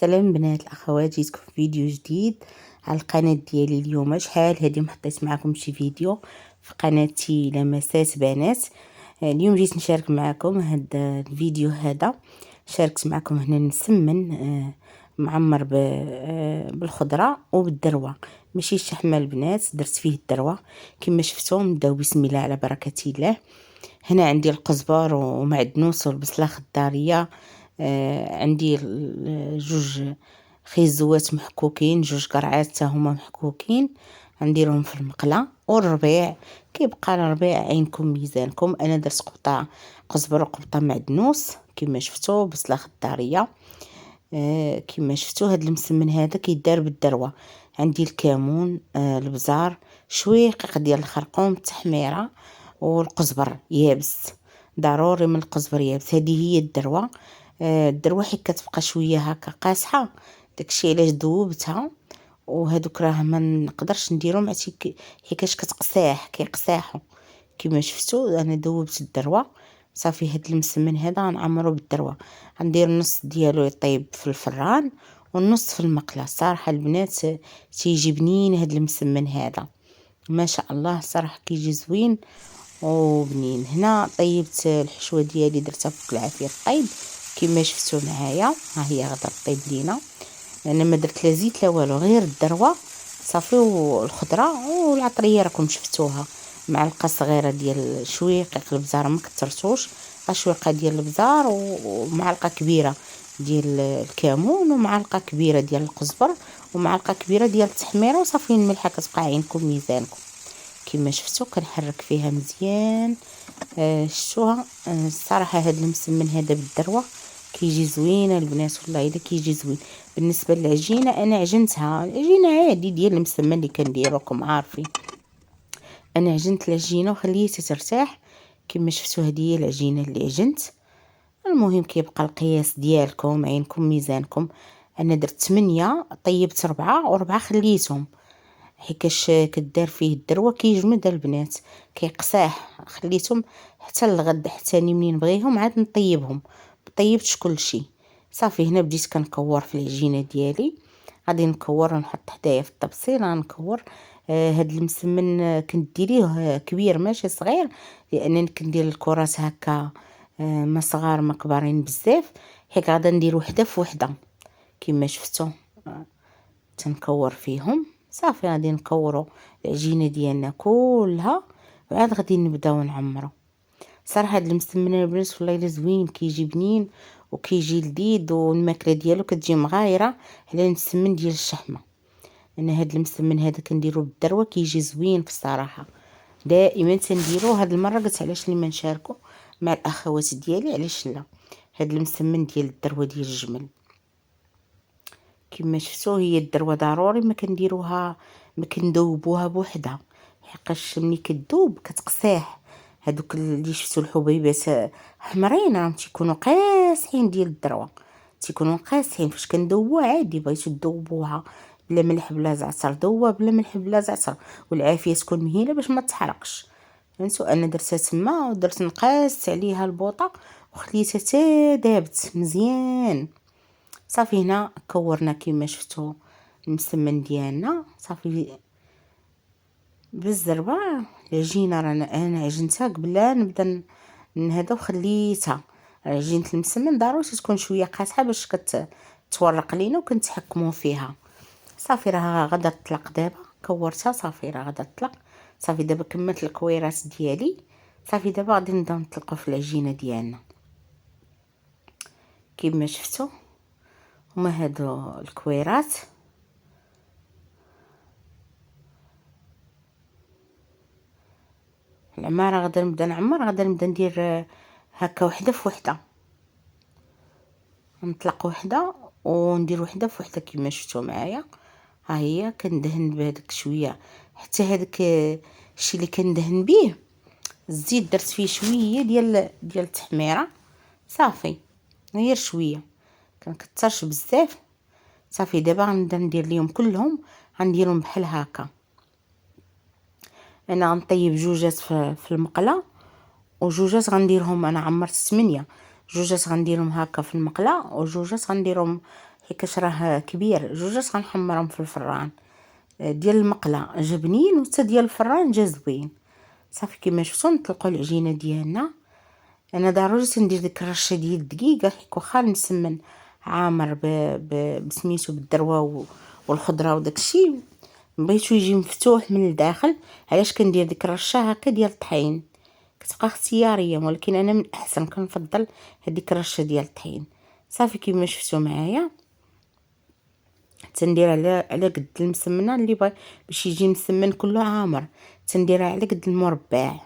سلام بنات الاخوات، جيتكم في فيديو جديد على القناه ديالي. اليوم شحال هادي ما حطيت معكم شي فيديو في قناتي لمسات بنات. اليوم جيت نشارك معكم هذا الفيديو. هذا شاركت معكم هنا نسمن معمر بالخضره وبالدروه، ماشي الشحمه البنات، درت فيه الدروه كما شفتوا. نبداو بسم الله على بركه الله. هنا عندي القزبر ومعدنوس والبصله خضاريه. عندي جوج خيزوات محكوكين، جوج قرعات حتى هما محكوكين، غنديرهم في المقله. والربيع كيبقى الربيع عينكم ميزانكم. انا درت قبطه قزبر وقبطه معدنوس كما شفتوا، بصله خضاريه. كما شفتوا هاد المسمن هذا كيدار بالدروه. عندي الكمون، البزار، شويق ديال الخرقوم، التحميره والقزبر يابس. ضروري من القزبر يابس. هذه هي الدروه. الدروه حيت كتبقى شويه هكا قاصحه، داكشي علاش ذوبتها. وهذوك راه ما نقدرش نديرهم حيت كتقساح، كيقساحوا. كما شفتوا انا ذوبت الدروه صافي. هاد المسمن هذا غنعمرو بالدروه. غندير النص ديالو يطيب في الفران والنص في المقله. صراحه البنات تيجي بنين هاد المسمن هذا، ما شاء الله صراحه كيجي زوين وبنين. هنا طيبت الحشوه ديالي، درتها فوق العافيه طيب كما شفتوا معايا. ها هي غادا طيب لينا. انا ما درت لا زيت لا والو، غير الدروه صافي والخضره والعطريه راكم شفتوها. معلقه صغيره ديال شويق البزار، ما كثرتوش، شويقه ديال البزار ومعلقه كبيره ديال الكمون ومعلقه كبيره ديال القزبر ومعلقه كبيره ديال التحميره. وصافي الملحه كتبقى عينكم ميزانكم. كما شفتوا كنحرك فيها مزيان. شفتوها. الصراحه هذا المسمن هذا بالدروه كيجي زوين البنات، والله الا كيجي زوين. بالنسبه للعجينه انا عجنتها، العجينه عادي ديال المسمن اللي كندير راكم عارفين. انا عجنت العجينه وخليتها ترتاح كما شفتوا. هذه هي العجينه اللي عجنت. المهم كيبقى القياس ديالكم، عينكم ميزانكم. انا درت 8، طيبت 4 و4 خليتهم حيتاش كدار فيه الدروه كيجمد البنات، كيقساح. خليتهم حتى الغد، حتى منين بغيهم عاد نطيبهم. طيبتش كلشي صافي. هنا بديت كنكور في العجينه ديالي، غادي نكور ونحط حدايا في الطبسيل. غنكور. هاد المسمن كنت ديريه كبير ماشي صغير، لانني كندير الكرات هكا ما صغار ما كبارين بزاف، حيت غادا ندير وحده في وحده كما شفتوا. تنكور فيهم صافي. غادي نكوروا العجينه ديالنا كلها وعاد غادي نبداو نعمرو. صراحه هاد المسمن البنات والله الا زوين، كيجي بنين وكيجي لذيذ، والماكله ديالو كتجي مغايره على المسمن ديال الشحمه. انا هاد المسمن هذا كنديرو بالدروه كيجي زوين بصراحه. دائما تنديرو. هاد المره قلت علاش لي ما نشاركو مع الاخوات ديالي، علاش لا. هاد المسمن ديال الدروه ديال الجمل كما شفتوا. هي الدروه ضروري ما كنديروها، ما كندوبوها بوحدها، حقاش ملي كتذوب كتقساح. هادوك اللي شفتوا الحبيبات حمرين راهم تيكونوا قاصحين ديال الدروه، تيكونوا قاصحين. فاش كندوبوها عادي، بغيتو تذوبوها بلا ملح بلا زعتر ذوبوها بلا ملح بلا زعتر، والعافيه تكون مهيله باش ما تحرقش. فهمتوا. انا درتها تما ودرت نقاست عليها البوطه وخليتها حتى دابت مزيان صافي. هنا كورنا كما شفتوا المسمن ديالنا صافي بالزربه. العجينه رانا انا عجنتها قبل لا نبدا هذا وخليتها. عجينه المسمن ضروري تكون شويه قاصحه باش كتورق لينا وكنتحكموا فيها. صافي راه غادا تطلق دابا. كورتها صافي راه غادا تطلق صافي. دابا كملت الكويرات ديالي صافي. دابا غادي نبداو نطلقوا في العجينه ديالنا كما شفتوا. هما هادو الكويرات. العماره غادا نبدا نعمر، غادا نبدا ندير هكا وحده في وحده، نطلق وحده وندير وحده في وحده كما شفتوا معايا. ها هي كندهن بهذاك شويه، حتى هذاك الشيء اللي كندهن به الزيت درت فيه شويه ديال التحميره صافي، غير شويه، كنكثرش بزاف صافي. دابا غنبدا ندير ليهم كلهم، غنديرهم بحال هكا. انا غنطيب جوجات في المقله، وجوجات غنديرهم. انا عمرت 8، جوجات غنديرهم هكا في المقله وجوجات غنديرهم حيت راه كبير. جوجات غنحمرهم في الفران ديال المقله جا بنين، وحتى ديال الفران جا زوين. صافي كيما شفتوا نطلقوا العجينه ديالنا. انا ضروري تندير ديك الرشه ديال الدقيق، حيت واخا المسمن عامر بسميتو بالدروه والخضره وداكشي، بغيتو يجي مفتوح من الداخل، علاش كندير ديك الرشه هكا ديال الطحين. كتبقى اختياريه، ولكن انا من احسن كنفضل هذيك الرشه ديال الطحين. صافي كيما شفتوا معايا تندير على قد المسمنه اللي بغا باش يجي مسمن كله عامر، تنديرها على قد المربع.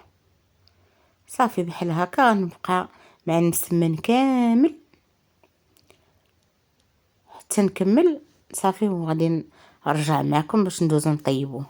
صافي بحال هكا نبقى مع المسمن كامل حتى نكمل. صافي وغادي نرجع معكم باش ندوزو نطيبوه.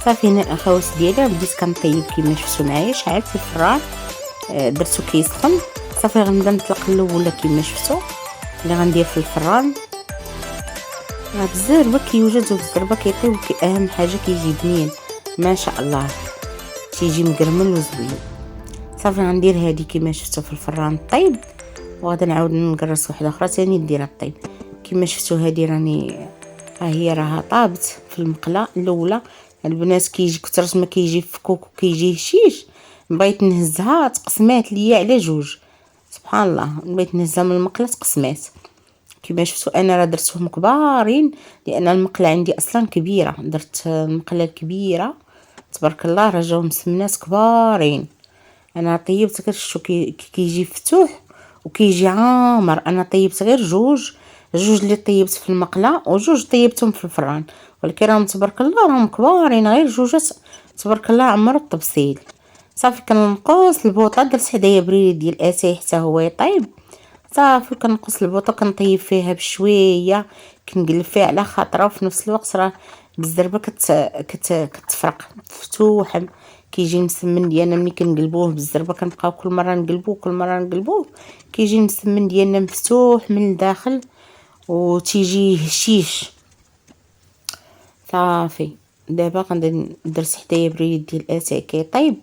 صافي هنا الاخوات ديالي بديت كنطيب كيما شفتوا معايا. شعلت الفران درتو كيسخن. صافي غنبدا نطلق الاولى كيما شفتوا اللي غندير في الفران. راه بالزربه كيوجد وبالزربه كيطيب، اهم حاجه كيجي بنين ما شاء الله، تيجي مقرمل وزوين. صافي غندير هذه كيما شفتوا في الفران طيب، وغادي نعاود نقرص واحده اخرى ثاني نديرها طيب. كيما شفتوا هذه راني ها هي راها طابت في المقله الاولى. البنات كيجي كثرت ما كيجي فكوك وكيجي هشيش، بغيت نهزها تقسمات ليا على جوج. سبحان الله، بغيت نهزها من المقله تقسمات. كيما شفتوا انا راه درتهم كبارين لان المقله عندي اصلا كبيره. درت المقله الكبيره تبارك الله راه جاو مسمنات كبارين. انا طيبت غير شتو كيجي فتوح وكيجي عامر. انا طيبت غير جوج اللي طيبت في المقله، وجوج طيبتهم في الفران، ولكن راهم تبارك الله راهم كبارين غير جوجات تبارك الله عمرو الطبسيل. صافي كنقص البوطه، درت حدايا بريد ديال اتاي حتى هو يطيب. صافي كنقص البوطه كنطيب فيها بشويه، كنقلب فيها على خاطره، وفي نفس الوقت راه بالزربه كتفرق مفتوح. كيجي المسمن ديالنا ملي كنقلبوه بالزربه كنبقاو كل مره نقلبوه كيجي المسمن ديالنا مفتوح من الداخل وتيجي هشيش. صافي دابا غندير درت حدايا بريد ديال اتاي كيطيب.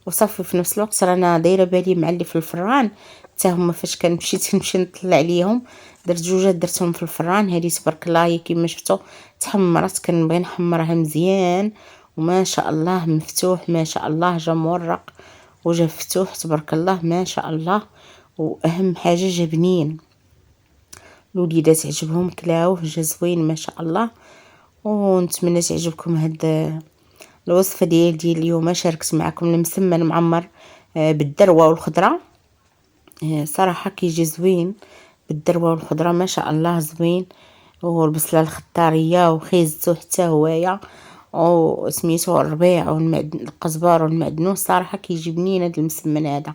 وصافي في نفس الوقت رانا دايره بالي مع اللي في الفران حتى هما فاش كنمشي نطلع عليهم. درت جوجات درتهم في الفران. هذه تبارك الله هي كيما شفتوا تحمرت. كنبغي نحمرها مزيان وما شاء الله مفتوح ما شاء الله، جا مورق وجا فتوح تبارك الله ما شاء الله. واهم حاجه جا بنين. الوليدات عجبهم كلاوه، جا زوين ما شاء الله. ونتمنى تعجبكم هاد الوصفه ديال اليوم. شاركت معكم المسمن معمر بالدروه والخضره. صراحه كيجي زوين بالدروه والخضره ما شاء الله زوين. والبصله الخضاريه وخيزتو حتى هوايا وسميتو الربيع والقزبر والمعدنوس. صراحه كيجي بنين هذا المسمن هذا.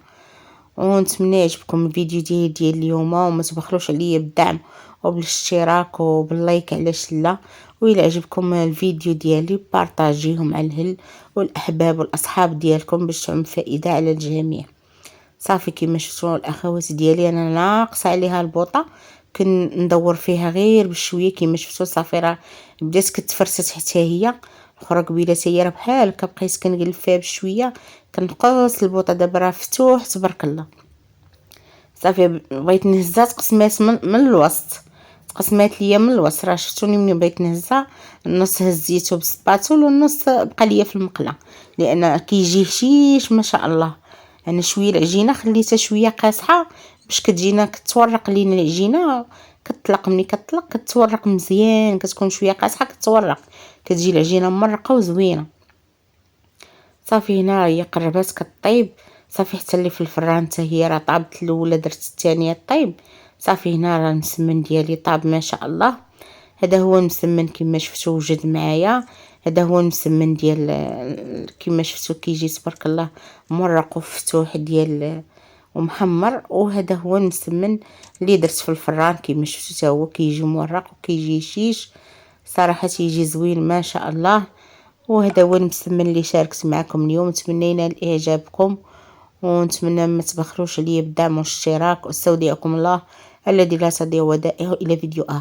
ونتمنى يعجبكم الفيديو ديال اليوم، وما تبخلوش عليا بالدعم وبالاشتراك وباللايك علاش لا. وإلا عجبكم الفيديو ديالي بارطاجيهم مع الاهل والاحباب والاصحاب ديالكم باش تعم فائده على الجميع. صافي كما شفتوا الاخوات ديالي انا ناقصه عليها البوطه، كندور فيها غير بشويه كما شفتوا. صافي راه بدات كتفرست حتى هي. الاخرى قبيله هي راه بحال هكا بقيت كنقلب فيها بشويه كنقص البوطه. دابا راه فتوح تبارك الله. صافي بغيت نهزها تقسمات من الوسط، تقسمات ليا من الوسط. راه شفتوني ملي بغيت نهزها النص هزيته بالسباتول والنص بقى ليا في المقله، لان كيجي هشيش ما شاء الله. انا شويه العجينه خليتها شويه قاصحه باش كتجينا كتورق لينا العجينه. كتطلق ملي كتطلق كتورق مزيان، كتكون شويه قاصحه كتورق، كتجي العجينه مرقه وزوينه. صافي هنا هي قربات كطيب. صافي حتى اللي في الفران حتى هي راه طابت الاولى درت الثانيه طيب. صافي هنا راه المسمن ديالي طاب ما شاء الله. هذا هو المسمن كما شفتوا وجد معايا. هذا هو المسمن ديال كما شفتوا كيجي تبارك الله مرق وفتوح ديال ومحمر. وهذا هو المسمن اللي درت في الفران كما شفتوا حتى هو كيجي مرق وكيجي شيش. صراحه تيجي زوين ما شاء الله. وهذا هو المسمن اللي شاركت معكم اليوم. نتمنى ينال اعجابكم، ونتمنى ما تبخلوش عليا بالدعم والاشتراك. واستودعكم الله الذي لا تضيع ودائعه. الى فيديو اخر.